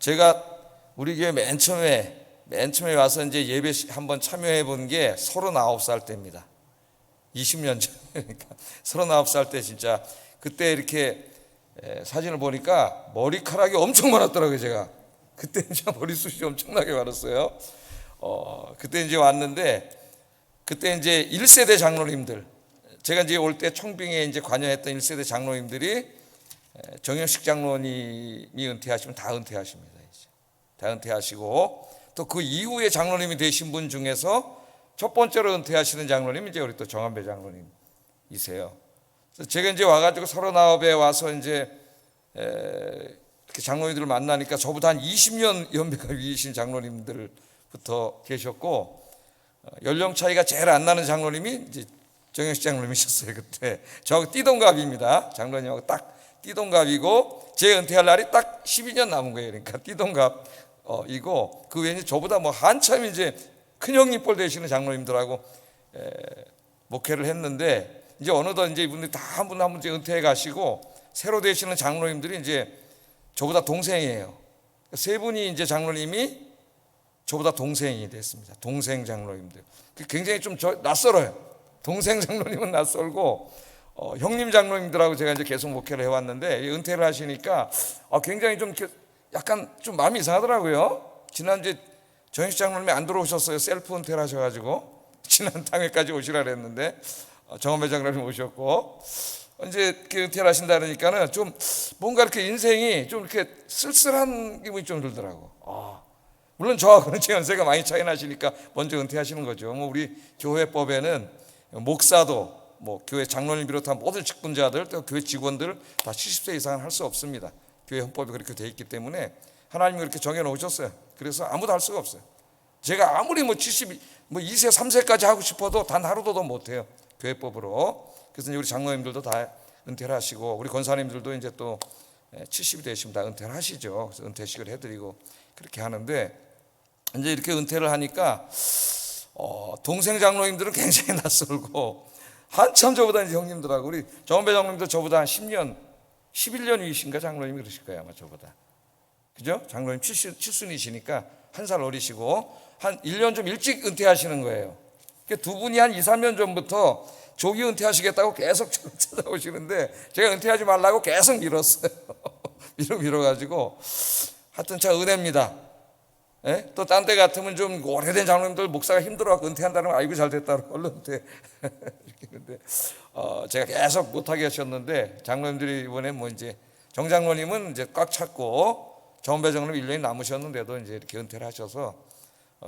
제가 우리 교회 맨 처음에 와서 이제 예배 한번 참여해 본 게 39살 때입니다. 20년 전. 그러니까 39살 때 진짜 그때 이렇게 사진을 보니까 머리카락이 엄청 많았더라고요. 제가 그때 이제 머리숱이 엄청나게 많았어요. 그때 이제 왔는데 그때 이제 1세대 장로님들, 제가 이제 올 때 청빙에 이제 관여했던 1세대 장로님들이 정영식 장로님이 은퇴하시면 다 은퇴하십니다. 이제 다 은퇴하시고 또 그 이후에 장로님이 되신 분 중에서 첫 번째로 은퇴하시는 장로님이 이제 우리 또 정한배 장로님이세요. 그래서 제가 이제 와가지고 39에 와서 이제 이렇게 장로님들을 만나니까 저보다 한 20년 연배가 위이신 장로님들부터 계셨고, 연령 차이가 제일 안 나는 장로님이 이제 정영식 장로님이셨어요. 그때 저하고 띠동갑입니다. 장로님하고 딱 띠동갑이고 제 은퇴할 날이 딱 12년 남은 거예요. 그러니까 띠동갑이고 그 외에 저보다 뭐 한참 이제 큰 형님 뻘 되시는 장로님들하고 목회를 했는데, 이제 어느덧 이제 이분들이 다 한 분 한 분 은퇴해 가시고 새로 되시는 장로님들이 이제 저보다 동생이에요. 세 분이 이제 장로님이 저보다 동생이 됐습니다. 동생 장로님들. 굉장히 좀 낯설어요. 동생 장로님은 낯설고 형님 장로님들하고 제가 이제 계속 목회를 해왔는데 은퇴를 하시니까 굉장히 좀 이렇게 약간 좀 마음이 이상하더라고요. 지난주에 정영식 장로님이 안 들어오셨어요. 셀프 은퇴를 하셔가지고 지난 당일까지 오시라 그랬는데 정한배 장로님 오셨고 이제 은퇴를 하신다 그러니까는 좀 뭔가 이렇게 인생이 좀 이렇게 쓸쓸한 기분이 좀 들더라고. 물론 저하고는 제 연세가 많이 차이 나시니까 먼저 은퇴하시는 거죠. 뭐 우리 교회법에는 목사도 뭐 교회 장로님 비롯한 모든 직분자들 또 교회 직원들 다 70세 이상은 할 수 없습니다. 교회 헌법이 그렇게 돼 있기 때문에 하나님이 그렇게 정해 놓으셨어요. 그래서 아무도 할 수가 없어요. 제가 아무리 뭐 2세 3세까지 하고 싶어도 단 하루도 더 못해요. 교회법으로. 그래서 우리 장로님들도 다 은퇴를 하시고 우리 권사님들도 이제 또 70이 되시면 다 은퇴를 하시죠. 그래서 은퇴식을 해드리고 그렇게 하는데, 이제 이렇게 은퇴를 하니까 동생 장로님들은 굉장히 낯설고 한참 저보다 이제 형님들하고 우리 정한배 장로님도 저보다 한 10년 11년 위신가 장로님이 그러실 거예요 아마 저보다. 그죠? 장로님 7순이시니까 한 살 어리시고 한 1년 좀 일찍 은퇴하시는 거예요. 두 분이 한 2, 3년 전부터 조기 은퇴하시겠다고 계속 찾아오시는데 제가 은퇴하지 말라고 계속 밀었어요. 밀어가지고 하여튼 참 은혜입니다. 또 딴 데 같으면 좀 오래된 장로님들 목사가 힘들어갖고 은퇴한다는 건 아이고 잘 됐다 얼른 은퇴 이렇게 했는데 제가 계속 못하게 하셨는데 장로님들이 이번에 뭐 이제 정 장로님은 이제 꽉 찼고 정한배 장로님 1년이 남으셨는데도 이제 이렇게 은퇴를 하셔서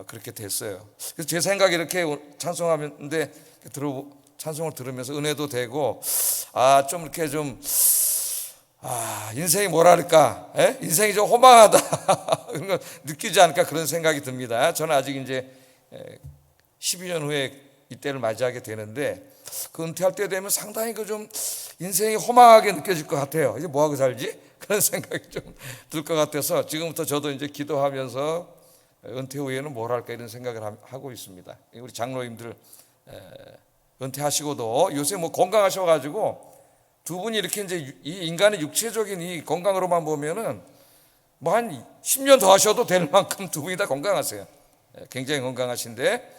그렇게 됐어요. 그래서 제 생각에 이렇게 찬송하는데 찬송을 들으면서 은혜도 되고 좀 이렇게 좀 인생이 뭐랄까, 인생이 좀 호망하다 그런 걸 느끼지 않을까 그런 생각이 듭니다. 저는 아직 이제 12년 후에 이때를 맞이하게 되는데 그 은퇴할 때 되면 상당히 그 좀 인생이 호망하게 느껴질 것 같아요. 이제 뭐 하고 살지? 그런 생각이 좀 들 것 같아서 지금부터 저도 이제 기도하면서 은퇴 후에는 뭘 할까 이런 생각을 하고 있습니다. 우리 장로님들 은퇴하시고도 요새 뭐 건강하셔가지고 두 분이 이렇게 이제 이 인간의 육체적인 이 건강으로만 보면은 뭐 한 10년 더 하셔도 될 만큼 두 분이 다 건강하세요. 굉장히 건강하신데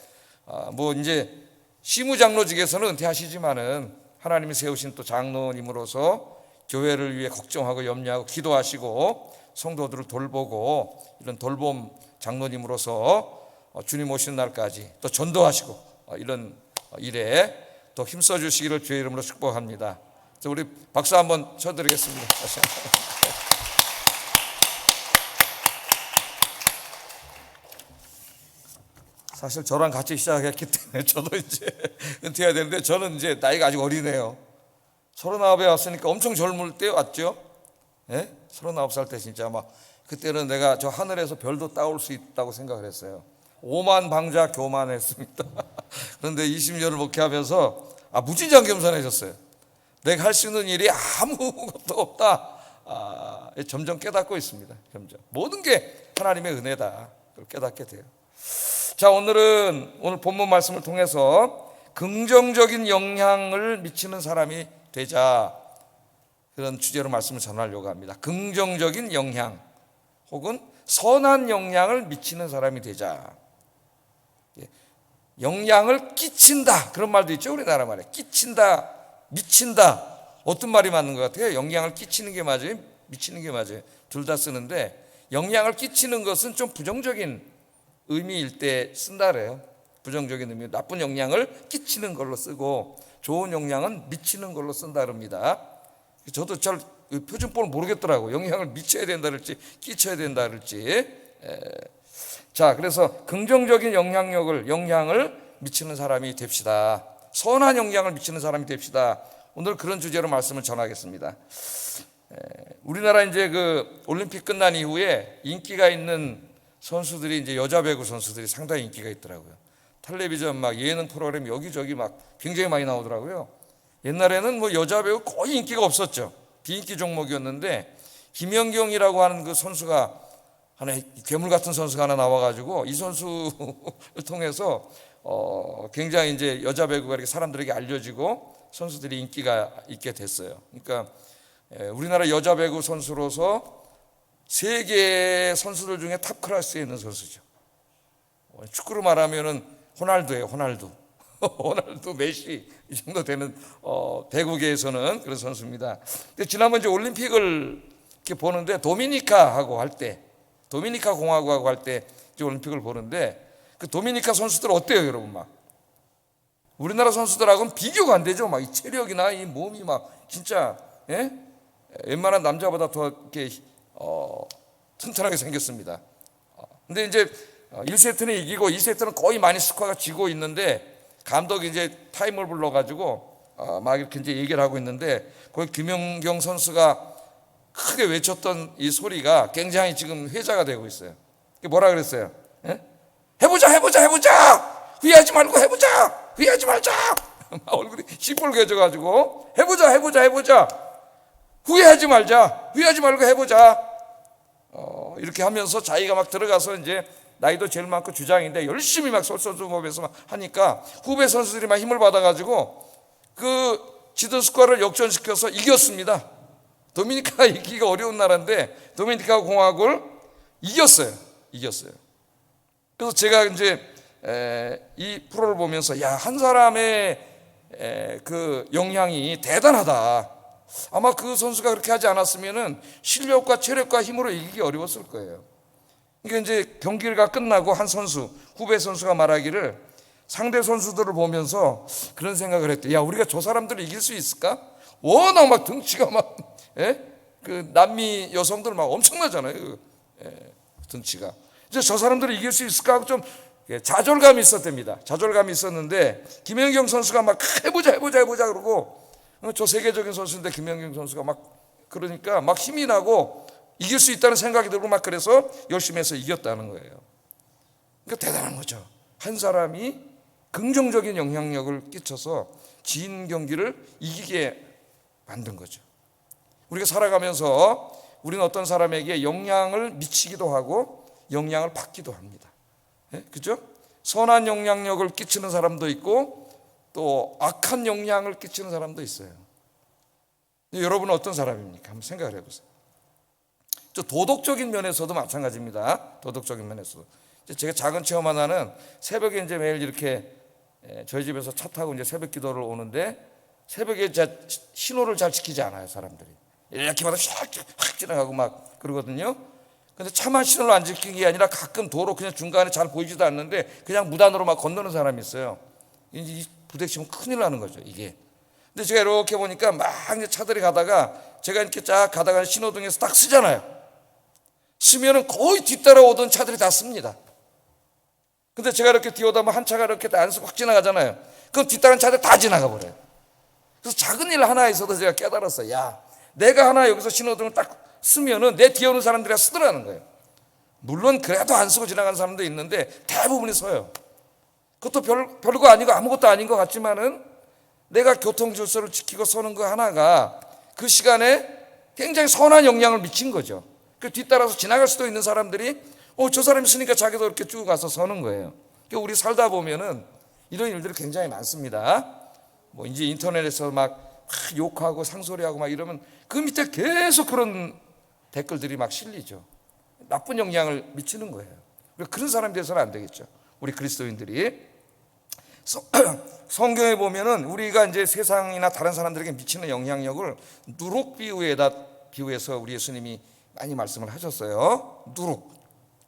뭐 이제 시무장로직에서는 은퇴하시지만은 하나님이 세우신 또 장로님으로서 교회를 위해 걱정하고 염려하고 기도하시고 성도들을 돌보고 이런 돌봄 장로님으로서 주님 오시는 날까지 또 전도하시고 이런 일에 더 힘써 주시기를 주의 이름으로 축복합니다. 우리 박수 한번 쳐드리겠습니다. 사실 저랑 같이 시작했기 때문에 저도 이제 은퇴해야 되는데 저는 이제 나이가 아직 어리네요. 39에 왔으니까 엄청 젊을 때 왔죠. 39살 때 진짜 막 그때는 내가 저 하늘에서 별도 따올 수 있다고 생각을 했어요. 오만 방자 교만했습니다. 그런데 20년을 목회하면서 무진장 겸손해졌어요. 내가 할 수 있는 일이 아무것도 없다. 점점 깨닫고 있습니다. 점점 모든 게 하나님의 은혜다. 그걸 깨닫게 돼요. 자, 오늘 본문 말씀을 통해서 긍정적인 영향을 미치는 사람이 되자, 그런 주제로 말씀을 전하려고 합니다. 긍정적인 영향, 혹은 선한 영향을 미치는 사람이 되자. 영향을 끼친다, 그런 말도 있죠. 우리나라 말에 끼친다, 미친다. 어떤 말이 맞는 것 같아요? 영향을 끼치는 게 맞아요? 미치는 게 맞아요? 둘 다 쓰는데, 영향을 끼치는 것은 좀 부정적인 의미일 때 쓴다 그래요. 부정적인 의미, 나쁜 영향을 끼치는 걸로 쓰고 좋은 영향은 미치는 걸로 쓴다 그럽니다. 저도 잘 표준법을 모르겠더라고. 영향을 미쳐야 된다 그럴지 끼쳐야 된다 그럴지. 자, 그래서 긍정적인 영향을 미치는 사람이 됩시다. 선한 영향을 미치는 사람이 됩시다. 오늘 그런 주제로 말씀을 전하겠습니다. 우리나라 이제 그 올림픽 끝난 이후에 인기가 있는 선수들이 이제 여자 배구 선수들이 상당히 인기가 있더라고요. 텔레비전 막 예능 프로그램 여기저기 막 굉장히 많이 나오더라고요. 옛날에는 뭐 여자 배구 거의 인기가 없었죠. 비인기 종목이었는데 김연경이라고 하는 그 선수가 하나, 괴물 같은 선수가 하나 나와가지고 이 선수를 통해서 굉장히 이제 여자 배구가 이렇게 사람들에게 알려지고 선수들이 인기가 있게 됐어요. 그러니까 우리나라 여자 배구 선수로서 세계 선수들 중에 탑 클래스에 있는 선수죠. 축구로 말하면은 호날두예요, 호날두. 호날두, 메시 이 정도 되는 배구계에서는 그런 선수입니다. 근데 지난번 이제 올림픽을 이렇게 보는데 도미니카하고 할 때, 도미니카 공화국하고 할 때 이제 올림픽을 보는데 그 도미니카 선수들 어때요, 여러분? 막 우리나라 선수들하고는 비교가 안 되죠. 막 이 체력이나 이 몸이 막 진짜 웬만한 남자보다 더 이렇게 튼튼하게 생겼습니다. 근데 이제 1세트는 이기고 2세트는 거의 많이 스코어가 지고 있는데 감독이 이제 타임을 불러가지고 막 이렇게 이제 얘기를 하고 있는데 거기 김연경 선수가 크게 외쳤던 이 소리가 굉장히 지금 회자가 되고 있어요. 뭐라 그랬어요? 해보자, 해보자, 해보자. 후회하지 말고 해보자. 후회하지 말자. 얼굴이 시뻘개져가지고 해보자, 해보자, 해보자. 후회하지 말자. 후회하지 말고 해보자. 이렇게 하면서 자기가 막 들어가서 이제 나이도 제일 많고 주장인데 열심히 막 솔선수범해서 막 하니까 후배 선수들이 막 힘을 받아가지고 그 지던 스코어를 역전시켜서 이겼습니다. 도미니카가 이기기가 어려운 나라인데 도미니카 공화국을 이겼어요. 그래서 제가 이제 이 프로를 보면서 야, 한 사람의 그 영향이 대단하다. 아마 그 선수가 그렇게 하지 않았으면은 실력과 체력과 힘으로 이기기 어려웠을 거예요. 그러니까 이제 경기가 끝나고 한 선수, 후배 선수가 말하기를 상대 선수들을 보면서 그런 생각을 했대. 야, 우리가 저 사람들을 이길 수 있을까? 워낙 막 등치가 막, 그 남미 여성들 막 엄청나잖아요. 등치가. 이제 저 사람들을 이길 수 있을까 하고 좀 좌절감이 있었답니다. 좌절감이 있었는데 김연경 선수가 막 해보자 그러고 저 세계적인 선수인데 김연경 선수가 막 그러니까 막 힘이 나고 이길 수 있다는 생각이 들고 막 그래서 열심히 해서 이겼다는 거예요. 그러니까 대단한 거죠. 한 사람이 긍정적인 영향력을 끼쳐서 진 경기를 이기게 만든 거죠. 우리가 살아가면서 우리는 어떤 사람에게 영향을 미치기도 하고 영향을 받기도 합니다. 그죠? 선한 영향력을 끼치는 사람도 있고 또 악한 영향을 끼치는 사람도 있어요. 여러분은 어떤 사람입니까? 한번 생각을 해보세요. 저 도덕적인 면에서도 마찬가지입니다. 도덕적인 면에서도. 제가 작은 체험 하나는 새벽에 이제 매일 이렇게 저희 집에서 차 타고 이제 새벽 기도를 오는데 새벽에 신호를 잘 지키지 않아요, 사람들이. 이렇게 마다 확 지나가고 막 그러거든요. 근데 차만 신호를 안 지키는 게 아니라 가끔 도로 그냥 중간에 잘 보이지도 않는데 그냥 무단으로 막 건너는 사람이 있어요. 이제 부딪히면 큰일 나는 거죠, 이게. 근데 제가 이렇게 보니까 막 이제 차들이 가다가 제가 이렇게 쫙 가다가 신호등에서 딱 쓰잖아요. 쓰면은 거의 뒤따라오던 차들이 다 씁니다. 근데 제가 이렇게 뒤오다 보면 한 차가 이렇게 안 쓰고 확 지나가잖아요. 그럼 뒤따른 차들 다 지나가 버려요. 그래서 작은 일 하나에서도 제가 깨달았어요. 야, 내가 하나 여기서 신호등을 딱 쓰면은 내 뒤에 오는 사람들이 쓰더라는 거예요. 물론 그래도 안 쓰고 지나가는 사람도 있는데 대부분이 서요. 그것도 별거 아니고 아무것도 아닌 것 같지만은 내가 교통 질서를 지키고 서는 거 하나가 그 시간에 굉장히 선한 영향을 미친 거죠. 그 뒤따라서 지나갈 수도 있는 사람들이 저 사람이 쓰니까 자기도 이렇게 쭉 가서 서는 거예요. 그러니까 우리 살다 보면은 이런 일들이 굉장히 많습니다. 뭐 이제 인터넷에서 막 욕하고 상소리하고 막 이러면 그 밑에 계속 그런 댓글들이 막 실리죠. 나쁜 영향을 미치는 거예요. 그런 사람이 돼서는 안 되겠죠. 우리 그리스도인들이 성경에 보면은 우리가 이제 세상이나 다른 사람들에게 미치는 영향력을 누룩 비유해서 우리 예수님이 많이 말씀을 하셨어요. 누룩.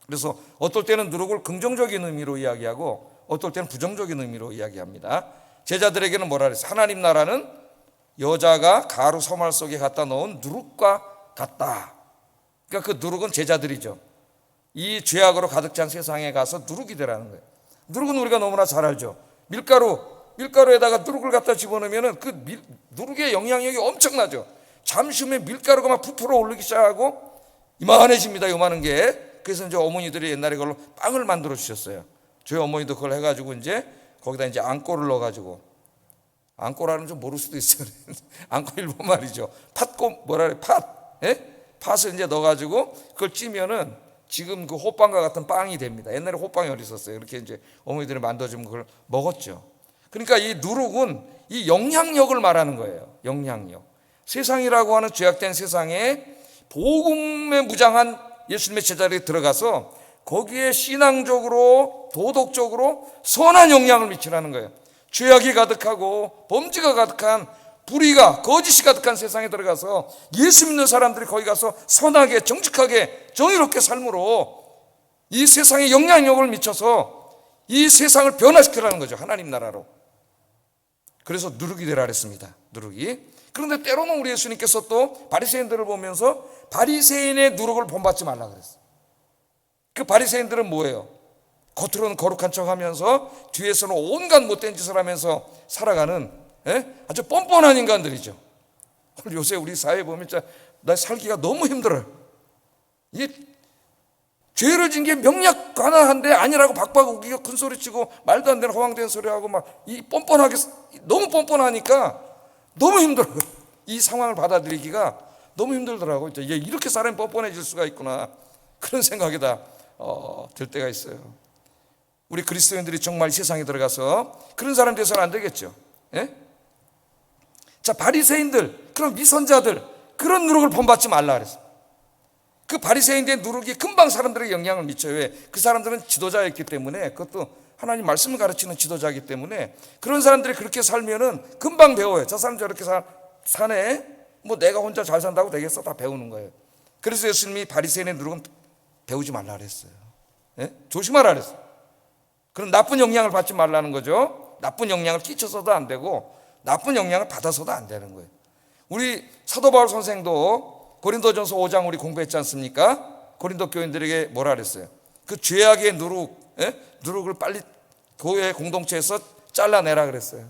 그래서 어떨 때는 누룩을 긍정적인 의미로 이야기하고 어떨 때는 부정적인 의미로 이야기합니다. 제자들에게는 뭐라 그랬어요? 하나님 나라는 여자가 가루 서말 속에 갖다 놓은 누룩과 같다. 그러니까 그 누룩은 제자들이죠. 이 죄악으로 가득 찬 세상에 가서 누룩이 되라는 거예요. 누룩은 우리가 너무나 잘 알죠. 밀가루에다가 누룩을 갖다 집어넣으면 그 누룩의 영향력이 엄청나죠. 잠시 후에 밀가루가 막 부풀어 오르기 시작하고 이만해집니다. 요만한 게. 그래서 이제 어머니들이 옛날에 그걸로 빵을 만들어 주셨어요. 저희 어머니도 그걸 해가지고 이제 거기다 이제 앙꼬를 넣어가지고, 앙꼬라는 좀 모를 수도 있어요. 앙꼬 일본 말이죠. 팥고 뭐라 그래? 팥. 예? 팥을 이제 넣어가지고 그걸 찌면은 지금 그 호빵과 같은 빵이 됩니다. 옛날에 호빵이 어디 있었어요. 이렇게 이제 어머니들이 만들어주면 그걸 먹었죠. 그러니까 이 누룩은 이 영향력을 말하는 거예요. 영향력. 세상이라고 하는 죄악된 세상에 복음에 무장한 예수님의 제자들이 들어가서 거기에 신앙적으로 도덕적으로 선한 영향을 미치라는 거예요. 죄악이 가득하고 범죄가 가득한 불의가 거짓이 가득한 세상에 들어가서 예수 믿는 사람들이 거기 가서 선하게 정직하게 정의롭게 삶으로 이 세상에 영향력을 미쳐서 이 세상을 변화시키라는 거죠. 하나님 나라로. 그래서 누룩이 되라 그랬습니다. 누룩이. 그런데 때로는 우리 예수님께서 또 바리새인들을 보면서 바리새인의 누룩을 본받지 말라 그랬어요. 그 바리새인들은 뭐예요? 겉으로는 거룩한 척하면서 뒤에서는 온갖 못된 짓을 하면서 살아가는 아주 뻔뻔한 인간들이죠. 요새 우리 사회에 보면 진짜 나 살기가 너무 힘들어요. 이게 죄를 진 게 명약관화한데 아니라고 박박 우기고 큰 소리치고 말도 안 되는 허황된 소리하고 막 이 뻔뻔하게 너무 뻔뻔하니까 너무 힘들어요. 이 상황을 받아들이기가 너무 힘들더라고요. 이게 이렇게 사람이 뻔뻔해질 수가 있구나, 그런 생각이 다 들 때가 있어요. 우리 그리스도인들이 정말 세상에 들어가서 그런 사람 돼서는 안 되겠죠. 예? 자, 바리새인들, 그런 위선자들, 그런 누룩을 본받지 말라 그랬어요. 그 바리새인들의 누룩이 금방 사람들에게 영향을 미쳐요. 왜? 그 사람들은 지도자였기 때문에, 그것도 하나님 말씀을 가르치는 지도자이기 때문에 그런 사람들이 그렇게 살면은 금방 배워요. 저 사람 저렇게 사네. 뭐 내가 혼자 잘 산다고 되겠어? 다 배우는 거예요. 그래서 예수님이 바리새인의 누룩은 배우지 말라 그랬어요. 예? 조심하라 그랬어요. 그런 나쁜 영향을 받지 말라는 거죠. 나쁜 영향을 끼쳐서도 안 되고 나쁜 영향을 받아서도 안 되는 거예요. 우리 사도 바울 선생도 고린도전서 5장 우리 공부했지 않습니까? 고린도 교인들에게 뭐라 그랬어요? 그 죄악의 누룩을 빨리 교회 공동체에서 잘라내라 그랬어요.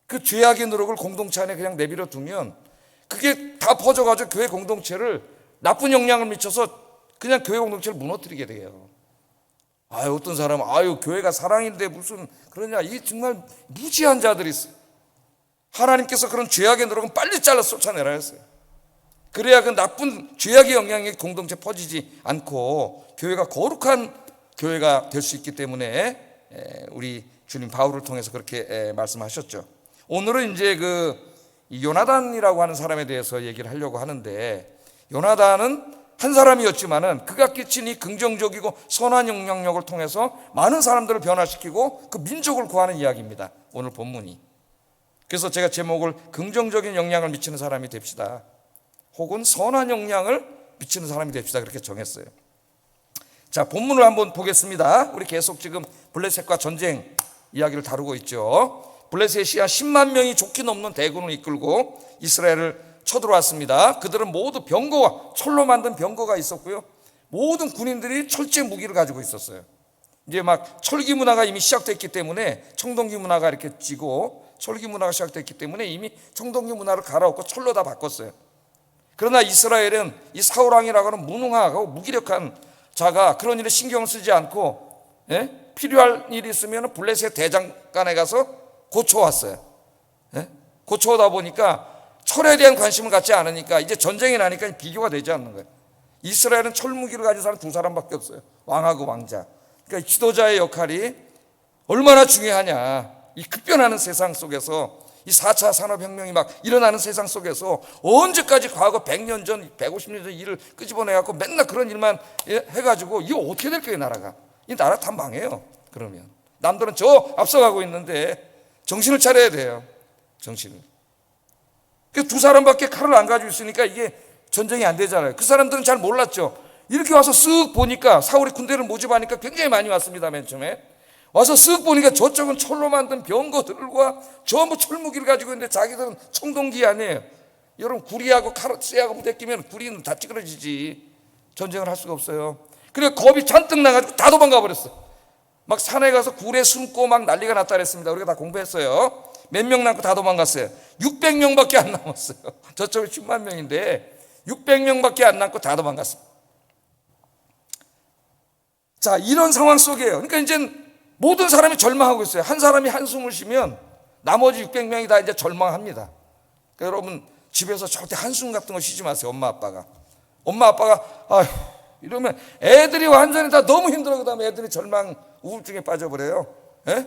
그 죄악의 누룩을 공동체 안에 그냥 내버려 두면 그게 다 퍼져가지고 교회 공동체를 나쁜 영향을 미쳐서 그냥 교회 공동체를 무너뜨리게 돼요. 어떤 사람은 교회가 사랑인데 무슨 그러냐, 이 정말 무지한 자들이 있어요. 하나님께서 그런 죄악의 누룩은 빨리 잘라 쏟아내라 했어요. 그래야 그 나쁜 죄악의 영향이 공동체에 퍼지지 않고 교회가 거룩한 교회가 될 수 있기 때문에 우리 주님 바울을 통해서 그렇게 말씀하셨죠. 오늘은 이제 그 요나단이라고 하는 사람에 대해서 얘기를 하려고 하는데, 요나단은 한 사람이었지만은 그가 끼친 이 긍정적이고 선한 영향력을 통해서 많은 사람들을 변화시키고 그 민족을 구하는 이야기입니다. 오늘 본문이. 그래서 제가 제목을 긍정적인 영향을 미치는 사람이 됩시다, 혹은 선한 영향을 미치는 사람이 됩시다, 그렇게 정했어요. 자, 본문을 한번 보겠습니다. 우리 계속 지금 블레셋과 전쟁 이야기를 다루고 있죠. 블레셋이 한 10만 명이 좋게 넘는 대군을 이끌고 이스라엘을 쳐들어왔습니다. 그들은 모두 병거와 철로 만든 병거가 있었고요. 모든 군인들이 철제 무기를 가지고 있었어요. 이제 막 철기 문화가 이미 시작됐기 때문에, 청동기 문화가 이렇게 지고 철기 문화가 시작됐기 때문에 이미 청동기 문화를 갈아엎고 철로 다 바꿨어요. 그러나 이스라엘은 이 사울왕이라고 하는 무능하고 무기력한 자가 그런 일에 신경 쓰지 않고 필요할 일이 있으면 블레셋 대장간에 가서 고쳐왔어요. 고쳐오다 보니까 철에 대한 관심을 갖지 않으니까 이제 전쟁이 나니까 비교가 되지 않는 거예요. 이스라엘은 철무기를 가진 사람 두 사람밖에 없어요. 왕하고 왕자. 그러니까 지도자의 역할이 얼마나 중요하냐. 이 급변하는 세상 속에서 이 4차 산업혁명이 막 일어나는 세상 속에서 언제까지 과거 100년 전, 150년 전 일을 끄집어내갖고 맨날 그런 일만 해가지고 이거 어떻게 될 거예요, 나라가? 이 나라 다 망해요. 그러면 남들은 저 앞서가고 있는데 정신을 차려야 돼요. 정신을. 그 두 사람밖에 칼을 안 가지고 있으니까 이게 전쟁이 안 되잖아요. 그 사람들은 잘 몰랐죠. 이렇게 와서 쓱 보니까 사울이 군대를 모집하니까 굉장히 많이 왔습니다. 맨 처음에 와서 쓱 보니까 저쪽은 철로 만든 병거들과 전부 철무기를 가지고 있는데 자기들은 청동기 아니에요. 여러분 구리하고 쇠하고 부대끼면 구리는 다 찌그러지지. 전쟁을 할 수가 없어요. 그래 겁이 잔뜩 나가지고 다 도망가 버렸어. 막 산에 가서 굴에 숨고 막 난리가 났다 그랬습니다. 우리가 다 공부했어요. 몇 명 남고 다 도망갔어요. 600명밖에 안 남았어요. 저쪽에 10만 명인데 600명밖에 안 남고 다 도망갔습니다. 자, 이런 상황 속이에요. 그러니까 이제 모든 사람이 절망하고 있어요. 한 사람이 한숨을 쉬면 나머지 600명이 다 이제 절망합니다. 그러니까 여러분 집에서 절대 한숨 같은 거 쉬지 마세요. 엄마 아빠가 아휴 이러면 애들이 완전히 다 너무 힘들어. 그 다음에 애들이 절망 우울증에 빠져버려요. 예?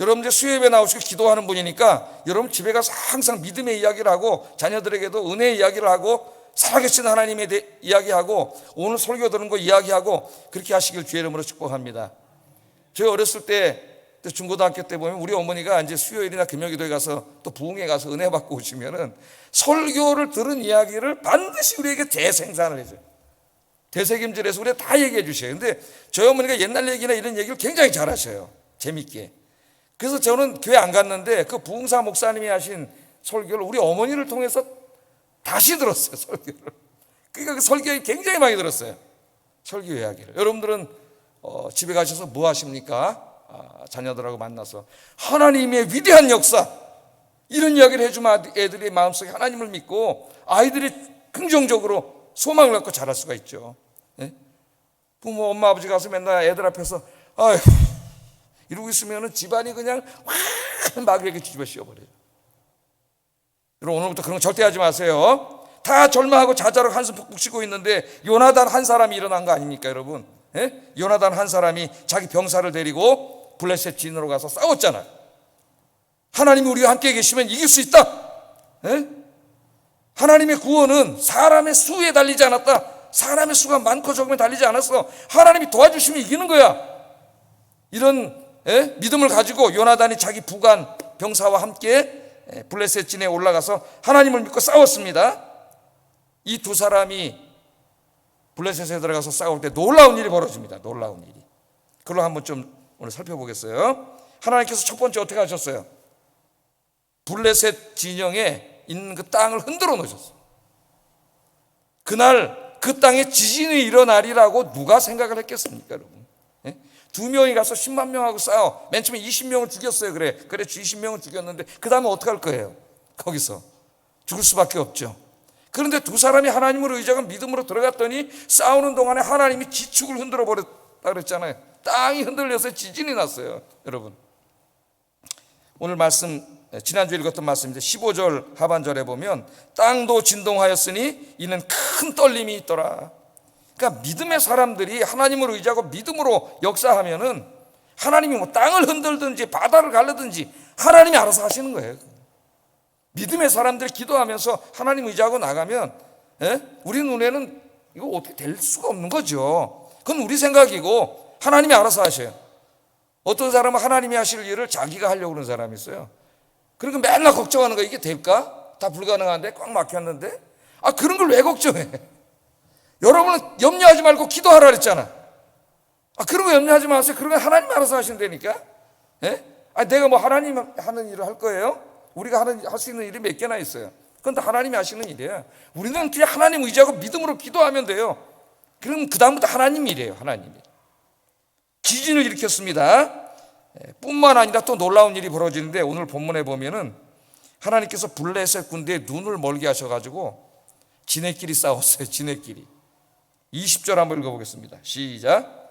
여러분 이제 수요예배 나오시고 기도하는 분이니까 여러분 집에 가서 항상 믿음의 이야기를 하고 자녀들에게도 은혜의 이야기를 하고 살아계신 하나님에 대해 이야기하고 오늘 설교 들은 거 이야기하고 그렇게 하시길 주의 이름으로 축복합니다. 제가 어렸을 때 중고등학교 때 보면 우리 어머니가 이제 수요일이나 금요기도에 가서 또 부흥회 가서 은혜 받고 오시면은 설교를 들은 이야기를 반드시 우리에게 재생산을 해줘요. 되새김질해서 우리가 다 얘기해 주셔요. 근데 저희 어머니가 옛날 얘기나 이런 얘기를 굉장히 잘하셔요. 재밌게. 그래서 저는 교회 안 갔는데 그 부흥사 목사님이 하신 설교를 우리 어머니를 통해서 다시 들었어요. 설교를. 그러니까 그 설교에 굉장히 많이 들었어요. 설교 이야기를. 여러분들은 집에 가셔서 뭐 하십니까? 자녀들하고 만나서 하나님의 위대한 역사 이런 이야기를 해주면 애들이 마음속에 하나님을 믿고 아이들이 긍정적으로 소망을 갖고 자랄 수가 있죠. 예? 부모 엄마 아버지 가서 맨날 애들 앞에서 아휴 이러고 있으면 집안이 그냥 확 마귀에게 뒤집어 씌워버려요. 여러분 오늘부터 그런 거 절대 하지 마세요. 다 절망하고 자자로 한숨 푹푹 쉬고 있는데 요나단 한 사람이 일어난 거 아닙니까 여러분? 예? 요나단 한 사람이 자기 병사를 데리고 블레셋 진으로 가서 싸웠잖아요. 하나님이 우리와 함께 계시면 이길 수 있다. 예? 하나님의 구원은 사람의 수에 달리지 않았다. 사람의 수가 많고 적으면 달리지 않았어. 하나님이 도와주시면 이기는 거야. 이런 믿음을 가지고 요나단이 자기 부관 병사와 함께 블레셋 진에 올라가서 하나님을 믿고 싸웠습니다. 이 두 사람이 블레셋에 들어가서 싸울 때 놀라운 일이 벌어집니다. 놀라운 일이. 그걸 한번 좀 오늘 살펴보겠어요. 하나님께서 첫 번째 어떻게 하셨어요? 블레셋 진영에 있는 그 땅을 흔들어 놓으셨어요. 그날 그 땅에 지진이 일어나리라고 누가 생각을 했겠습니까 여러분? 두 명이 가서 10만 명하고 싸워. 맨 처음에 20명을 죽였어요. 그래 20명을 죽였는데 그 다음에 어떻게 할 거예요? 거기서 죽을 수밖에 없죠. 그런데 두 사람이 하나님을 의지하고 믿음으로 들어갔더니 싸우는 동안에 하나님이 지축을 흔들어 버렸다 그랬잖아요. 땅이 흔들려서 지진이 났어요. 여러분 오늘 말씀 지난주에 읽었던 말씀인데 15절 하반절에 보면 땅도 진동하였으니 이는 큰 떨림이 있더라. 그러니까 믿음의 사람들이 하나님을 의지하고 믿음으로 역사하면은 하나님이 뭐 땅을 흔들든지 바다를 가르든지 하나님이 알아서 하시는 거예요. 믿음의 사람들이 기도하면서 하나님 의지하고 나가면 우리 눈에는 이거 어떻게 될 수가 없는 거죠. 그건 우리 생각이고 하나님이 알아서 하셔요. 어떤 사람은 하나님이 하실 일을 자기가 하려고 그러는 사람이 있어요. 그러니까 맨날 걱정하는 거야. 이게 될까? 다 불가능한데 꽉 막혔는데 그런 걸 왜 걱정해? 여러분은 염려하지 말고 기도하라 그랬잖아. 그런 거 염려하지 마세요. 그런 거 하나님 알아서 하신다니까. 내가 뭐 하나님 하는 일을 할 거예요? 우리가 할 수 있는 일이 몇 개나 있어요. 그건 다 하나님이 하시는 일이에요. 우리는 그냥 하나님 의지하고 믿음으로 기도하면 돼요. 그럼 그 다음부터 하나님 일이에요. 하나님이. 지진을 일으켰습니다. 뿐만 아니라 또 놀라운 일이 벌어지는데 오늘 본문에 보면은 하나님께서 블레셋 군대에 눈을 멀게 하셔가지고 지네끼리 싸웠어요. 지네끼리. 20절 한번 읽어보겠습니다. 시작.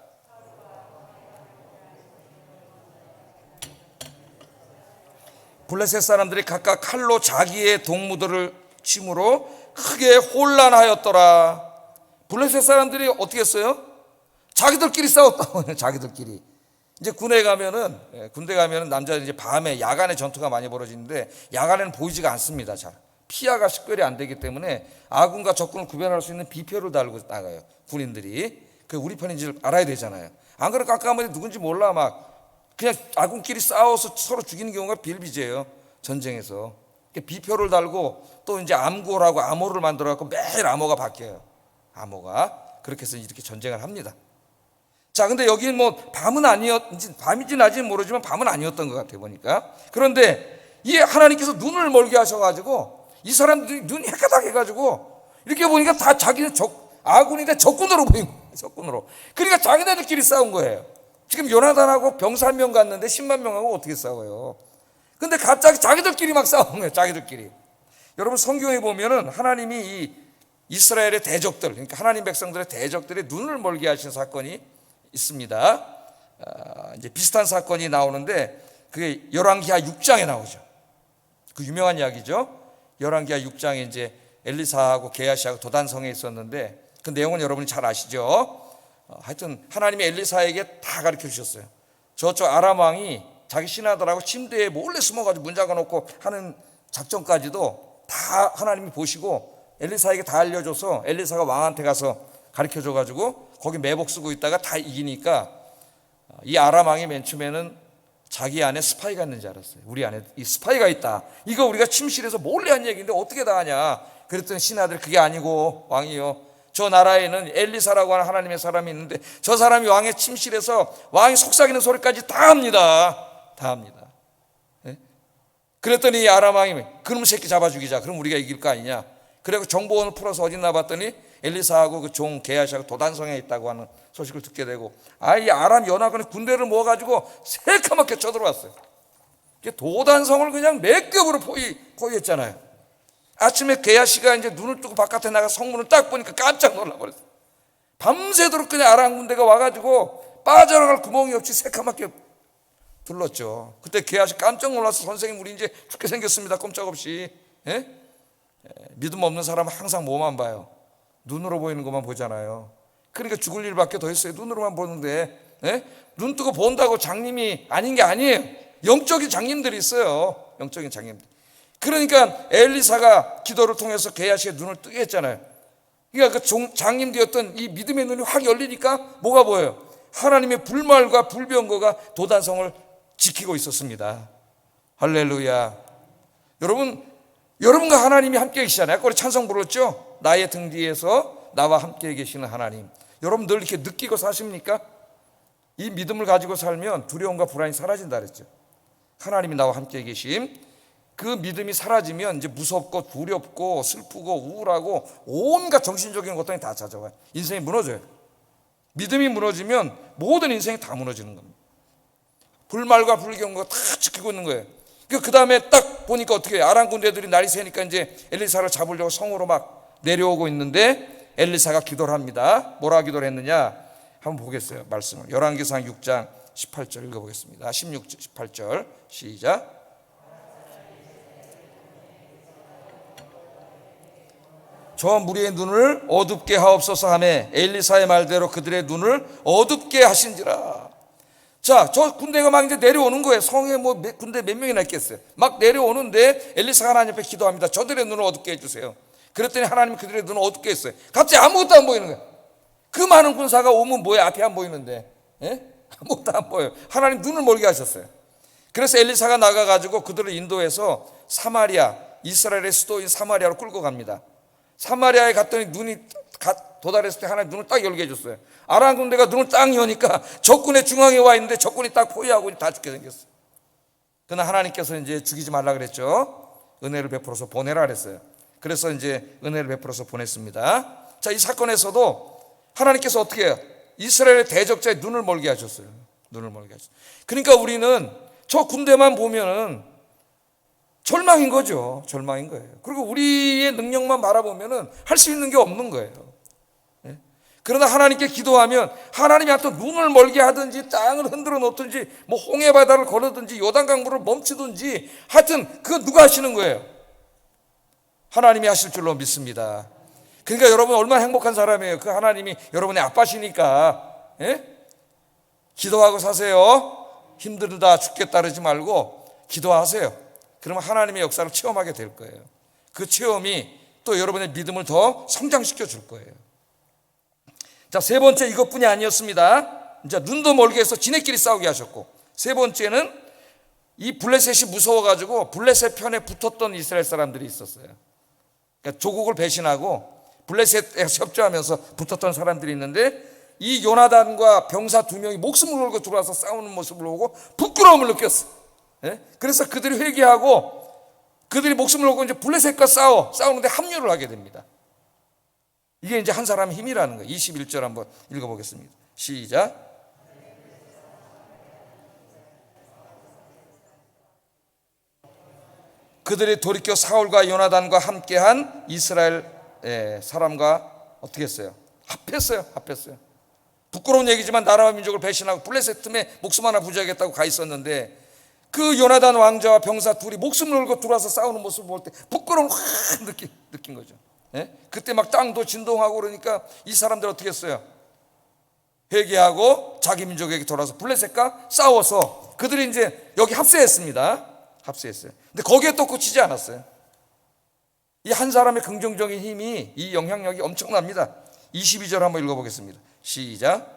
블레셋 사람들이 각각 칼로 자기의 동무들을 침으로 크게 혼란하였더라. 블레셋 사람들이 어떻게 했어요? 자기들끼리 싸웠다고 해요. 자기들끼리. 이제 군대 가면은 남자들 이제 밤에 야간에 전투가 많이 벌어지는데 야간에는 보이지가 않습니다. 잘 피하가 식별이 안 되기 때문에 아군과 적군을 구별할 수 있는 비표를 달고 나가요. 군인들이 그 우리 편인지를 알아야 되잖아요. 안 그러면 깜깜한데 누군지 몰라 막 그냥 아군끼리 싸워서 서로 죽이는 경우가 비일비재해요. 전쟁에서 비표를 달고 또 이제 암고라고 암호를 만들어 갖고 매일 암호가 바뀌어요. 암호가 그렇게 해서 이렇게 전쟁을 합니다. 자, 근데 여기는 뭐 밤인지 낮인지 모르지만 밤은 아니었던 것 같아요 보니까. 그런데 이 하나님께서 눈을 멀게 하셔가지고 이 사람들이 눈이 헷가닥 해가지고 이렇게 보니까 다 자기는 아군인데 적군으로 보인 거예요. 적군으로. 그러니까 자기네들끼리 싸운 거예요. 지금 요나단하고 병사 한 명 갔는데 10만 명하고 어떻게 싸워요? 근데 갑자기 자기들끼리 막 싸우는 거예요. 자기들끼리. 여러분 성경에 보면은 하나님이 이 이스라엘의 대적들, 그러니까 하나님 백성들의 대적들의 눈을 멀게 하신 사건이 있습니다. 이제 비슷한 사건이 나오는데 그게 열왕기하 6장에 나오죠. 그 유명한 이야기죠. 열왕기하 6장에 이제 엘리사하고 게하시하고 도단성에 있었는데 그 내용은 여러분이 잘 아시죠. 하여튼 하나님이 엘리사에게 다 가르쳐 주셨어요. 저쪽 아람 왕이 자기 신하들하고 침대에 몰래 숨어가지고 문 잠가놓고 하는 작전까지도 다 하나님이 보시고 엘리사에게 다 알려줘서 엘리사가 왕한테 가서 가르쳐줘가지고 거기 매복 쓰고 있다가 다 이기니까 이 아람 왕이 맨 처음에는 자기 안에 스파이가 있는 줄 알았어요. 우리 안에 이 스파이가 있다. 이거 우리가 침실에서 몰래 한 얘기인데 어떻게 다 하냐. 그랬더니 신하들 그게 아니고 왕이요. 저 나라에는 엘리사라고 하는 하나님의 사람이 있는데 저 사람이 왕의 침실에서 왕이 속삭이는 소리까지 다 합니다. 다 합니다. 네? 그랬더니 이 아람 왕이 그놈 새끼 잡아 죽이자. 그럼 우리가 이길 거 아니냐. 그리고 정보원을 풀어서 어디 나봤더니 엘리사하고 그 종 게하시하고 도단성에 있다고 하는 소식을 듣게 되고 이 아람 연합군의 군대를 모아가지고 새카맣게 쳐들어왔어요. 도단성을 그냥 몇 겹으로 포위했잖아요. 아침에 게하시가 이제 눈을 뜨고 바깥에 나가 성문을 딱 보니까 깜짝 놀라버렸어요. 밤새도록 그냥 아람 군대가 와가지고 빠져나갈 구멍이 없이 새카맣게 둘렀죠. 그때 게하시 깜짝 놀라서 선생님 우리 이제 죽게 생겼습니다. 꼼짝없이. 예? 믿음 없는 사람은 항상 뭐만 봐요? 눈으로 보이는 것만 보잖아요. 그러니까 죽을 일밖에 더 있어요. 눈으로만 보는데 눈 뜨고 본다고 장님이 아닌 게 아니에요. 영적인 장님들이 있어요. 영적인 장님들. 그러니까 엘리사가 기도를 통해서 게하시의 눈을 뜨게 했잖아요. 그러니까 그 장님되었던 이 믿음의 눈이 확 열리니까 뭐가 보여요? 하나님의 불말과 불병거가 도단성을 지키고 있었습니다. 할렐루야. 여러분과 하나님이 함께 계시잖아요. 아까 우리 찬송 불렀죠? 나의 등 뒤에서 나와 함께 계시는 하나님. 여러분 늘 이렇게 느끼고 사십니까? 이 믿음을 가지고 살면 두려움과 불안이 사라진다 그랬죠. 하나님이 나와 함께 계심. 그 믿음이 사라지면 이제 무섭고 두렵고 슬프고 우울하고 온갖 정신적인 고통이 다 찾아와요. 인생이 무너져요. 믿음이 무너지면 모든 인생이 다 무너지는 겁니다. 불말과 불경과 다 지키고 있는 거예요. 그 다음에 딱 보니까 어떻게 해요? 아람 군대들이 날이 새니까 이제 엘리사를 잡으려고 성으로 막 내려오고 있는데 엘리사가 기도를 합니다. 뭐라 기도를 했느냐? 한번 보겠어요. 말씀을. 열왕기상 6장 18절 읽어보겠습니다. 16, 18절 시작. 저 무리의 눈을 어둡게 하옵소서 하매 엘리사의 말대로 그들의 눈을 어둡게 하신지라. 자, 저 군대가 막 이제 내려오는 거예요. 성에 뭐 군대 몇 명이나 있겠어요. 막 내려오는데 엘리사가 하나님 앞에 기도합니다. 저들의 눈을 어둡게 해주세요. 그랬더니 하나님이 그들의 눈을 어둡게 했어요. 갑자기 아무것도 안 보이는 거예요. 그 많은 군사가 오면 뭐예요? 앞이 안 보이는데 아무것도 안 보여요. 하나님 눈을 멀게 하셨어요. 그래서 엘리사가 나가가지고 그들을 인도해서 사마리아, 이스라엘의 수도인 사마리아로 끌고 갑니다. 사마리아에 갔더니 눈이 도달했을 때 하나님 눈을 딱 열게 해줬어요. 아람 군대가 눈을 딱 여니까 적군의 중앙에 와 있는데 적군이 딱 포위하고 다 죽게 생겼어요. 그러나 하나님께서 이제 죽이지 말라 그랬죠. 은혜를 베풀어서 보내라 그랬어요. 그래서 이제 은혜를 베풀어서 보냈습니다. 자, 이 사건에서도 하나님께서 어떻게 해요? 이스라엘의 대적자의 눈을 멀게 하셨어요. 눈을 멀게 하셨어요. 그러니까 우리는 저 군대만 보면은 절망인 거죠. 절망인 거예요. 그리고 우리의 능력만 바라보면은 할 수 있는 게 없는 거예요. 그러나 하나님께 기도하면 하나님이 하여튼 눈을 멀게 하든지 땅을 흔들어 놓든지 뭐 홍해 바다를 걸으든지 요단강물을 멈추든지 하여튼 그거 누가 하시는 거예요? 하나님이 하실 줄로 믿습니다. 그러니까 여러분 얼마나 행복한 사람이에요. 그 하나님이 여러분의 아빠시니까. 기도하고 사세요. 힘들다 죽겠다 그러지 말고 기도하세요. 그러면 하나님의 역사를 체험하게 될 거예요. 그 체험이 또 여러분의 믿음을 더 성장시켜 줄 거예요. 자, 세 번째, 이것뿐이 아니었습니다. 이제 눈도 멀게 해서 지네끼리 싸우게 하셨고, 세 번째는 이 블레셋이 무서워가지고 블레셋 편에 붙었던 이스라엘 사람들이 있었어요. 그러니까 조국을 배신하고 블레셋에 협조하면서 붙었던 사람들이 있는데, 이 요나단과 병사 2명이 목숨을 걸고 들어와서 싸우는 모습을 보고 부끄러움을 느꼈어. 그래서 그들이 회개하고 그들이 목숨을 걸고 이제 블레셋과 싸우는데 합류를 하게 됩니다. 이게 이제 한 사람의 힘이라는 거예요. 21절 한번 읽어보겠습니다. 시작. 그들이 돌이켜 사울과 요나단과 함께한 이스라엘 사람과 어떻게 했어요? 합했어요. 부끄러운 얘기지만 나라와 민족을 배신하고 블레셋 틈에 목숨 하나 부지하겠다고 가 있었는데, 그 요나단 왕자와 병사 둘이 목숨을 걸고 들어와서 싸우는 모습을 볼 때 부끄러움을 확 느낀 거죠. 그때 막 땅도 진동하고 그러니까 이 사람들 어떻게 했어요? 회개하고 자기 민족에게 돌아서 블레셋과 싸워서 그들이 이제 여기 합세했습니다. 근데 거기에 또 그치지 않았어요. 이 한 사람의 긍정적인 힘이, 이 영향력이 엄청납니다. 22절 한번 읽어보겠습니다. 시작.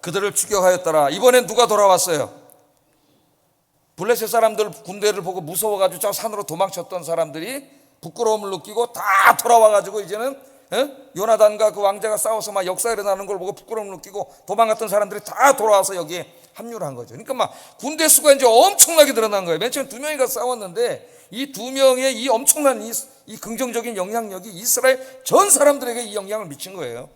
그들을 추격하였더라. 이번엔 누가 돌아왔어요? 블레셋 사람들 군대를 보고 무서워가지고 저 산으로 도망쳤던 사람들이 부끄러움을 느끼고 다 돌아와가지고 이제는 요나단과 그 왕자가 싸워서 막 역사 일어나는 걸 보고 부끄러움을 느끼고 도망갔던 사람들이 다 돌아와서 여기에 합류를 한 거죠. 그러니까 막 군대 수가 이제 엄청나게 늘어난 거예요. 맨 처음에 2명이 가서 싸웠는데 이 2명의 이 엄청난 이 긍정적인 영향력이 이스라엘 전 사람들에게 이 영향을 미친 거예요.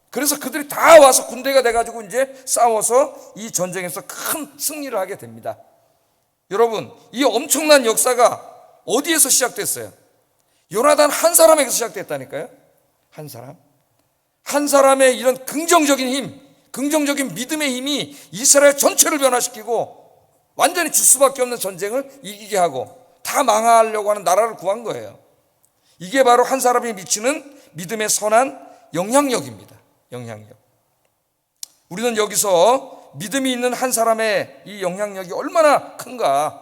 그래서 그들이 다 와서 군대가 돼가지고 이제 싸워서 이 전쟁에서 큰 승리를 하게 됩니다. 여러분, 이 엄청난 역사가 어디에서 시작됐어요? 요나단 한 사람에게서 시작됐다니까요. 한 사람의 이런 긍정적인 힘, 긍정적인 믿음의 힘이 이스라엘 전체를 변화시키고 완전히 질 수밖에 없는 전쟁을 이기게 하고 다 망하려고 하는 나라를 구한 거예요. 이게 바로 한 사람이 미치는 믿음의 선한 영향력입니다. 우리는 여기서 믿음이 있는 한 사람의 이 영향력이 얼마나 큰가,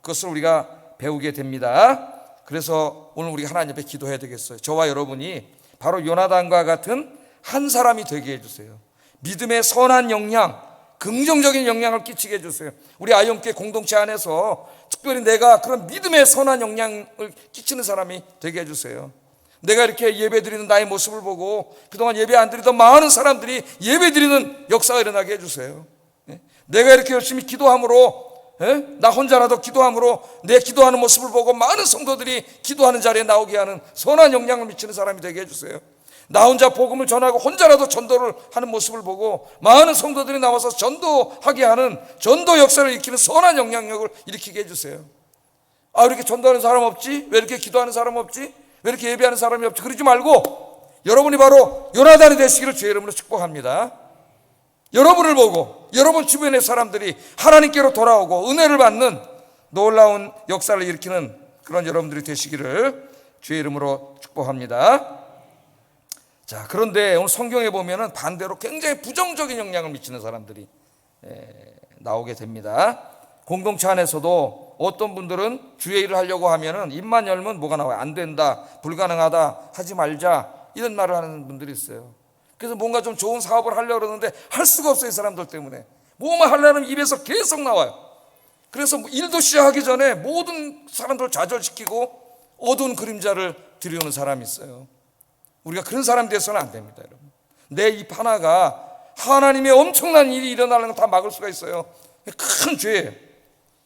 그것을 우리가 배우게 됩니다. 그래서 오늘 우리 하나님 앞에 기도해야 되겠어요. 저와 여러분이 바로 요나단과 같은 한 사람이 되게 해주세요. 믿음의 선한 영향, 긍정적인 영향을 끼치게 해주세요. 우리 아이언교회 공동체 안에서 특별히 내가 그런 믿음의 선한 영향을 끼치는 사람이 되게 해주세요. 내가 이렇게 예배드리는 나의 모습을 보고 그동안 예배 안 드리던 많은 사람들이 예배드리는 역사가 일어나게 해주세요. 내가 이렇게 열심히 기도함으로, 나 혼자라도 기도함으로 내 기도하는 모습을 보고 많은 성도들이 기도하는 자리에 나오게 하는 선한 영향을 미치는 사람이 되게 해주세요. 나 혼자 복음을 전하고 혼자라도 전도를 하는 모습을 보고 많은 성도들이 나와서 전도하게 하는 전도 역사를 일으키는 선한 영향력을 일으키게 해주세요. 아, 이렇게 전도하는 사람 없지? 왜 이렇게 기도하는 사람 없지? 왜 이렇게 예배하는 사람이 없지? 그러지 말고 여러분이 바로 요나단이 되시기를 주의 이름으로 축복합니다. 여러분을 보고 여러분 주변의 사람들이 하나님께로 돌아오고 은혜를 받는 놀라운 역사를 일으키는 그런 여러분들이 되시기를 주의 이름으로 축복합니다. 자, 그런데 오늘 성경에 보면은 반대로 굉장히 부정적인 영향을 미치는 사람들이 나오게 됩니다. 공동체 안에서도 어떤 분들은 주의 일을 하려고 하면은 입만 열면 뭐가 나와요? 안 된다, 불가능하다, 하지 말자, 이런 말을 하는 분들이 있어요. 그래서 뭔가 좀 좋은 사업을 하려고 그러는데 할 수가 없어요. 이 사람들 때문에 뭐만 하려면 입에서 계속 나와요. 그래서 일도 시작하기 전에 모든 사람들을 좌절시키고 어두운 그림자를 들이우는 사람이 있어요. 우리가 그런 사람이 돼서는 안 됩니다, 여러분. 내 입 하나가 하나님의 엄청난 일이 일어나는 걸 다 막을 수가 있어요. 큰 죄예요.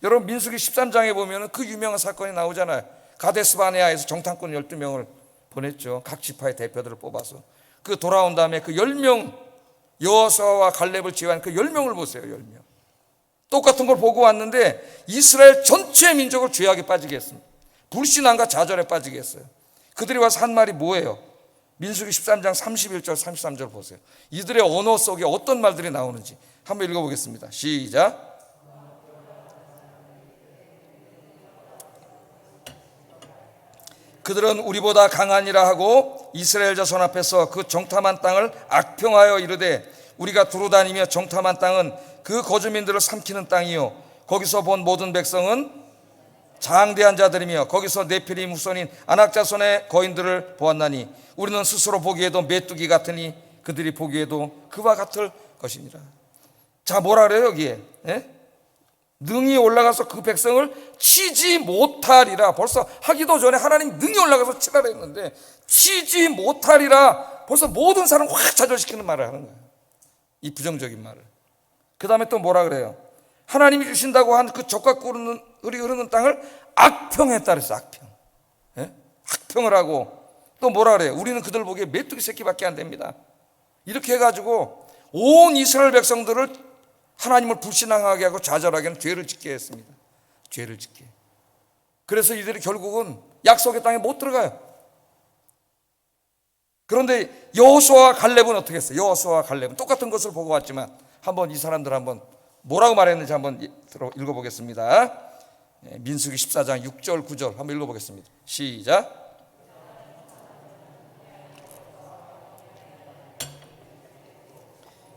여러분, 민수기 13장에 보면 그 유명한 사건이 나오잖아요. 가데스 바네아에서 정탐꾼 12명을 보냈죠. 각 지파의 대표들을 뽑아서. 그 돌아온 다음에 그 10명, 여호수아와 갈렙을 제외한 그 10명을 보세요. 10명. 똑같은 걸 보고 왔는데 이스라엘 전체 민족을 죄악에 빠지게 했습니다. 불신앙과 좌절에 빠지게 했어요. 그들이 와서 한 말이 뭐예요? 민수기 13장 31절 33절 보세요. 이들의 언어 속에 어떤 말들이 나오는지 한번 읽어보겠습니다. 시작. 그들은 우리보다 강하니라 하고 이스라엘 자손 앞에서 그 정탐한 땅을 악평하여 이르되 우리가 두루다니며 정탐한 땅은 그 거주민들을 삼키는 땅이요 거기서 본 모든 백성은 장대한 자들이며 거기서 네피림 후손인 아낙 자손의 거인들을 보았나니 우리는 스스로 보기에도 메뚜기 같으니 그들이 보기에도 그와 같을 것이니라. 자, 뭐라 그래요 여기에? 능히 올라가서 그 백성을 치지 못하리라. 벌써 하기도 전에 하나님 능히 올라가서 치라 했는데 치지 못하리라. 벌써 모든 사람을 확 좌절시키는 말을 하는 거예요. 이 부정적인 말을. 그 다음에 또 뭐라 그래요? 하나님이 주신다고 한 그 젖과 꿀이 흐르는 땅을 악평했다 그랬어. 악평. 악평을 하고 또 뭐라 그래요? 우리는 그들 보기에 메뚜기 새끼밖에 안 됩니다. 이렇게 해가지고 온 이스라엘 백성들을 하나님을 불신앙하게 하고 좌절하게 하는 죄를 짓게 했습니다. 죄를 짓게. 그래서 이들이 결국은 약속의 땅에 못 들어가요. 그런데 여호수아와 갈렙은 어떻게 했어요? 여호수아와 갈렙은 똑같은 것을 보고 왔지만 한번 이 사람들 한번 뭐라고 말했는지 한번 읽어보겠습니다. 민수기 14장 6절 9절 한번 읽어보겠습니다. 시작.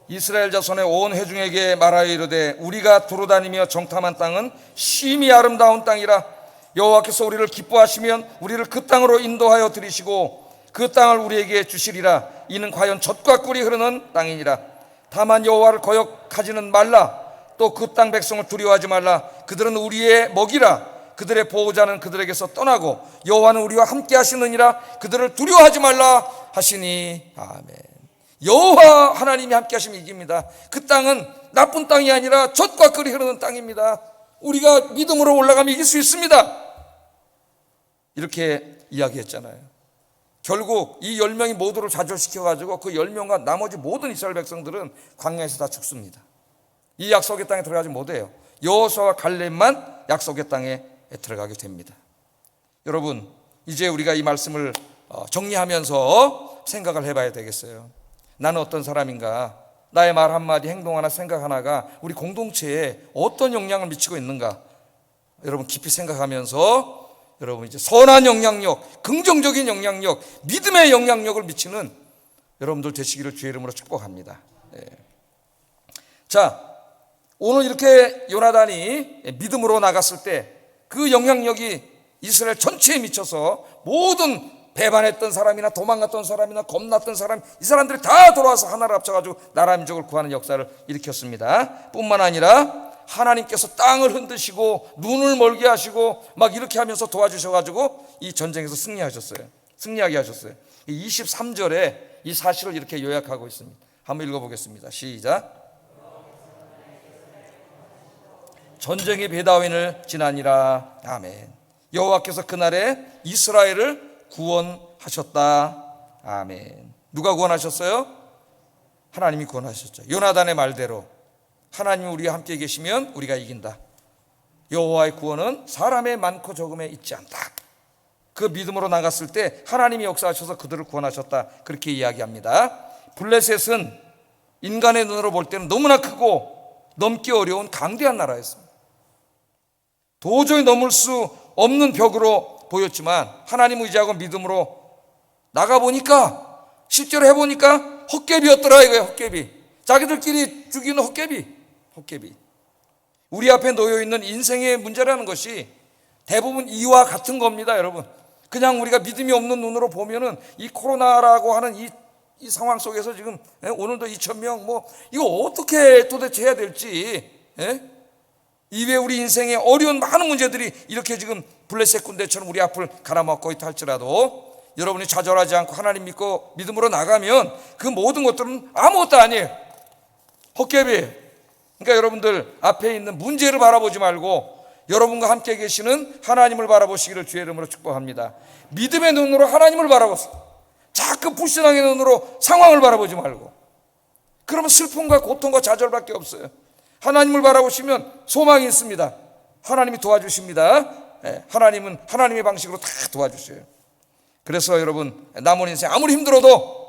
이스라엘 자손의 온 회중에게 말하여 이르되 우리가 두루다니며 정탐한 땅은 심히 아름다운 땅이라 여호와께서 우리를 기뻐하시면 우리를 그 땅으로 인도하여 들이시고 그 땅을 우리에게 주시리라. 이는 과연 젖과 꿀이 흐르는 땅이니라. 다만 여호와를 거역하지는 말라. 또 그 땅 백성을 두려워하지 말라. 그들은 우리의 먹이라. 그들의 보호자는 그들에게서 떠나고 여호와는 우리와 함께 하시느니라. 그들을 두려워하지 말라 하시니. 아멘. 여호와 하나님이 함께 하시면 이깁니다. 그 땅은 나쁜 땅이 아니라 젖과 꿀이 흐르는 땅입니다. 우리가 믿음으로 올라가면 이길 수 있습니다. 이렇게 이야기했잖아요. 결국 이 10명이 모두를 좌절시켜가지고 그 10명과 나머지 모든 이스라엘 백성들은 광야에서 다 죽습니다. 이 약속의 땅에 들어가지 못해요. 여호수아와 갈렙만 약속의 땅에 들어가게 됩니다. 여러분, 이제 우리가 이 말씀을 정리하면서 생각을 해봐야 되겠어요. 나는 어떤 사람인가? 나의 말 한마디, 행동 하나, 생각 하나가 우리 공동체에 어떤 영향을 미치고 있는가? 여러분 깊이 생각하면서 여러분 이제 선한 영향력, 긍정적인 영향력, 믿음의 영향력을 미치는 여러분들 되시기를 주의 이름으로 축복합니다. 자, 오늘 이렇게 요나단이 믿음으로 나갔을 때 그 영향력이 이스라엘 전체에 미쳐서 모든 배반했던 사람이나 도망갔던 사람이나 겁났던 사람, 이 사람들이 다 돌아와서 하나를 합쳐가지고 나라 민족을 구하는 역사를 일으켰습니다. 뿐만 아니라 하나님께서 땅을 흔드시고 눈을 멀게 하시고 막 이렇게 하면서 도와주셔가지고 이 전쟁에서 승리하게 하셨어요. 23절에 이 사실을 이렇게 요약하고 있습니다. 한번 읽어보겠습니다. 시작. 전쟁이 베다웬을 지나니라. 아멘. 여호와께서 그날에 이스라엘을 구원하셨다. 아멘. 누가 구원하셨어요? 하나님이 구원하셨죠. 요나단의 말대로 하나님이 우리와 함께 계시면 우리가 이긴다. 여호와의 구원은 사람의 많고 적음에 있지 않다. 그 믿음으로 나갔을 때 하나님이 역사하셔서 그들을 구원하셨다. 그렇게 이야기합니다. 블레셋은 인간의 눈으로 볼 때는 너무나 크고 넘기 어려운 강대한 나라였습니다. 도저히 넘을 수 없는 벽으로 보였지만 하나님 의지하고 믿음으로 나가보니까 실제로 해보니까 헛개비였더라 이거예요. 헛개비. 자기들끼리 죽이는 헛개비. 우리 앞에 놓여있는 인생의 문제라는 것이 대부분 이와 같은 겁니다. 여러분, 그냥 우리가 믿음이 없는 눈으로 보면은 이 코로나라고 하는 이 상황 속에서 지금 오늘도 2,000명 이거 어떻게 도대체 해야 될지, 이외에 우리 인생에 어려운 많은 문제들이 이렇게 지금 블레셋 군대처럼 우리 앞을 가라막고 있다 할지라도 여러분이 좌절하지 않고 하나님 믿고 믿음으로 나가면 그 모든 것들은 아무것도 아니에요. 헛개비. 그러니까 여러분들 앞에 있는 문제를 바라보지 말고 여러분과 함께 계시는 하나님을 바라보시기를 주의 이름으로 축복합니다. 믿음의 눈으로 하나님을 바라보세요. 자꾸 불신앙의 눈으로 상황을 바라보지 말고. 그러면 슬픔과 고통과 좌절밖에 없어요. 하나님을 바라보시면 소망이 있습니다. 하나님이 도와주십니다. 하나님은 하나님의 방식으로 다 도와주셔요. 그래서 여러분, 남은 인생 아무리 힘들어도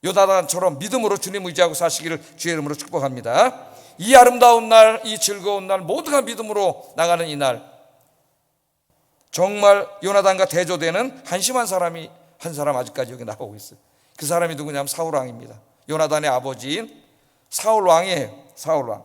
요나단처럼 믿음으로 주님 의지하고 사시기를 주의 이름으로 축복합니다. 이 아름다운 날, 이 즐거운 날, 모두가 믿음으로 나가는 이 날, 정말 요나단과 대조되는 한심한 사람이 한 사람 아직까지 여기 나오고 있어요. 그 사람이 누구냐면 사울 왕입니다. 요나단의 아버지인 사울 왕이에요. 사울 왕.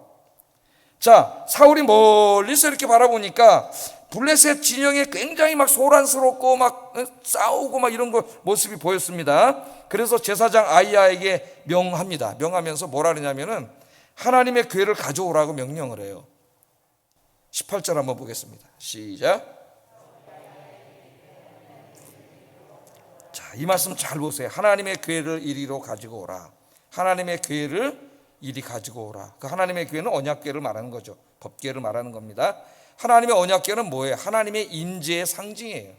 자, 사울이 멀리서 이렇게 바라보니까 블레셋 진영에 굉장히 막 소란스럽고 막 싸우고 막 이런 거 모습이 보였습니다. 그래서 제사장 아이야에게 명합니다. 명하면서 뭐라 그러냐면은 하나님의 궤를 가져오라고 명령을 해요. 18절 한번 보겠습니다. 시작. 자, 이 말씀 잘 보세요. 하나님의 궤를 이리로 가지고 오라. 하나님의 궤를 이리 가지고 오라. 그 하나님의 궤는 언약궤를 말하는 거죠. 법궤를 말하는 겁니다. 하나님의 언약궤는 뭐예요? 하나님의 임재의 상징이에요.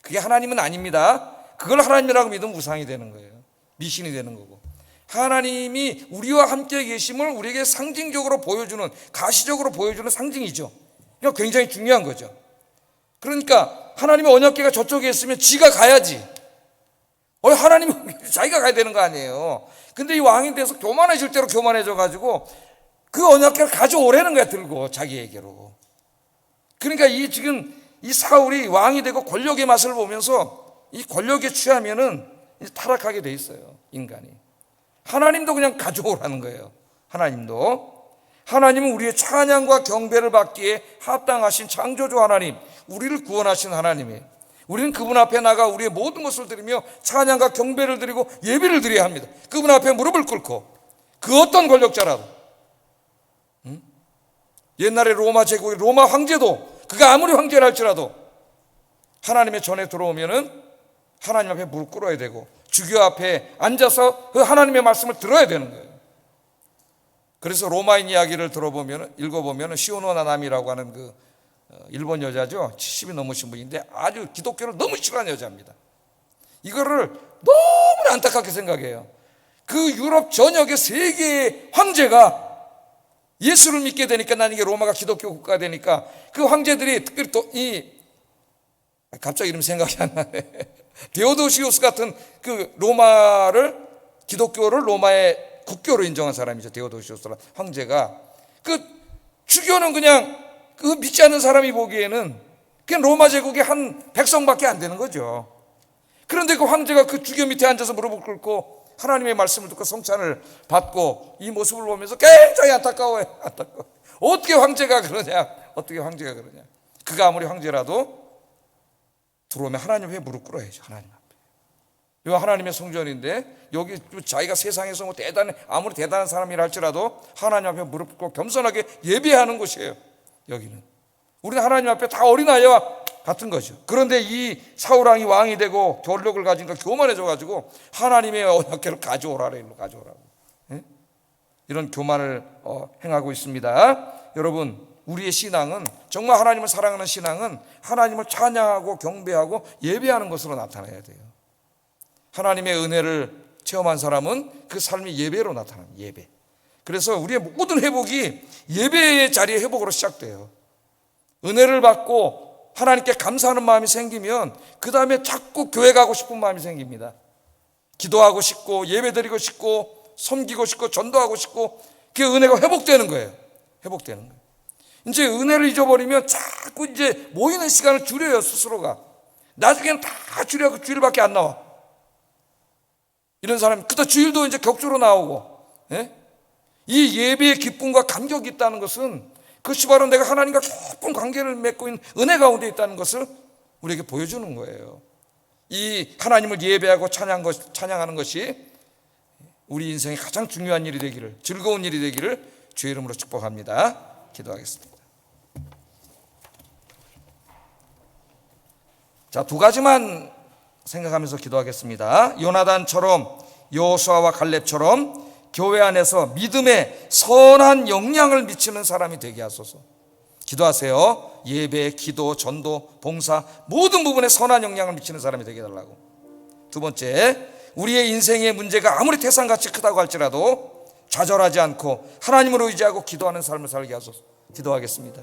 그게 하나님은 아닙니다. 그걸 하나님이라고 믿으면 우상이 되는 거예요. 미신이 되는 거고. 하나님이 우리와 함께 계심을 우리에게 상징적으로 보여주는, 가시적으로 보여주는 상징이죠. 그러니까 굉장히 중요한 거죠. 그러니까 하나님의 언약궤가 저쪽에 있으면 지가 가야지. 하나님이 자기가 가야 되는 거 아니에요. 근데 이 왕이 돼서 교만해질 대로 교만해져 가지고 그 언약궤를 가져오라는 거야, 들고 자기에게로. 그러니까 지금 이 사울이 왕이 되고 권력의 맛을 보면서 이 권력에 취하면은 타락하게 돼 있어요, 인간이. 하나님도 그냥 가져오라는 거예요. 하나님은 우리의 찬양과 경배를 받기에 합당하신 창조주 하나님, 우리를 구원하신 하나님이에요. 우리는 그분 앞에 나가 우리의 모든 것을 드리며 찬양과 경배를 드리고 예배를 드려야 합니다. 그분 앞에 무릎을 꿇고, 그 어떤 권력자라도. 옛날에 로마 제국의 로마 황제도, 그가 아무리 황제라 할지라도 하나님의 전에 들어오면은 하나님 앞에 무릎 꿇어야 되고 주교 앞에 앉아서 그 하나님의 말씀을 들어야 되는 거예요. 그래서 로마인 이야기를 읽어보면 시오노 나나미라고 하는 그 일본 여자죠. 70이 넘으신 분인데 아주 기독교를 너무 싫어하는 여자입니다. 이거를 너무 안타깝게 생각해요. 그 유럽 전역의 세 개의 황제가 예수를 믿게 되니까, 난 이게 로마가 기독교 국가가 되니까 그 황제들이 특별히 또 갑자기 이름 생각이 안 나네. 데오도시우스 같은 그 기독교를 로마의 국교로 인정한 사람이죠. 데오도시우스라는 황제가 그 주교는 그냥 그 믿지 않는 사람이 보기에는 그냥 로마 제국의 한 백성밖에 안 되는 거죠. 그런데 그 황제가 그 주교 밑에 앉아서 무릎을 꿇고 하나님의 말씀을 듣고 성찬을 받고 이 모습을 보면서 굉장히 안타까워요. 어떻게 황제가 그러냐? 그가 아무리 황제라도 들어오면 하나님 앞에 무릎 꿇어야죠. 하나님 앞에. 이 하나님의 성전인데 여기 자기가 세상에서 아무리 대단한 사람이라 할지라도 하나님 앞에 무릎 꿇고 겸손하게 예배하는 곳이에요. 여기는 우리는 하나님 앞에 다 어린아이와 같은 거죠. 그런데 이 사울왕이 왕이 되고 권력을 가지니까 교만해져 가지고 하나님의 언약궤를 가져오라래, 일로 가져오라고. 이런 교만을 행하고 있습니다. 여러분, 우리의 신앙은, 정말 하나님을 사랑하는 신앙은 하나님을 찬양하고 경배하고 예배하는 것으로 나타나야 돼요. 하나님의 은혜를 체험한 사람은 그 삶이 예배로 나타납니다. 예배. 그래서 우리의 모든 회복이 예배의 자리의 회복으로 시작돼요. 은혜를 받고 하나님께 감사하는 마음이 생기면 그 다음에 자꾸 교회 가고 싶은 마음이 생깁니다. 기도하고 싶고 예배드리고 싶고 섬기고 싶고 전도하고 싶고, 그 은혜가 회복되는 거예요. 이제 은혜를 잊어버리면 자꾸 이제 모이는 시간을 줄여요, 스스로가. 나중에는 다 줄여고 주일밖에 안 나와. 이런 사람이 그때 주일도 이제 격주로 나오고. 이 예배의 기쁨과 감격이 있다는 것은 그것이 바로 내가 하나님과 깊은 관계를 맺고 있는 은혜 가운데 있다는 것을 우리에게 보여주는 거예요. 이 하나님을 예배하고 찬양하는 것이 우리 인생의 가장 중요한 일이 되기를, 즐거운 일이 되기를 주의 이름으로 축복합니다. 기도하겠습니다. 자, 두 가지만 생각하면서 기도하겠습니다. 요나단처럼, 여호수아와 갈렙처럼 교회 안에서 믿음에 선한 영향을 미치는 사람이 되게 하소서. 기도하세요. 예배, 기도, 전도, 봉사 모든 부분에 선한 영향을 미치는 사람이 되게 해달라고. 두 번째, 우리의 인생의 문제가 아무리 태산같이 크다고 할지라도 좌절하지 않고 하나님을 의지하고 기도하는 삶을 살게 하소서. 기도하겠습니다.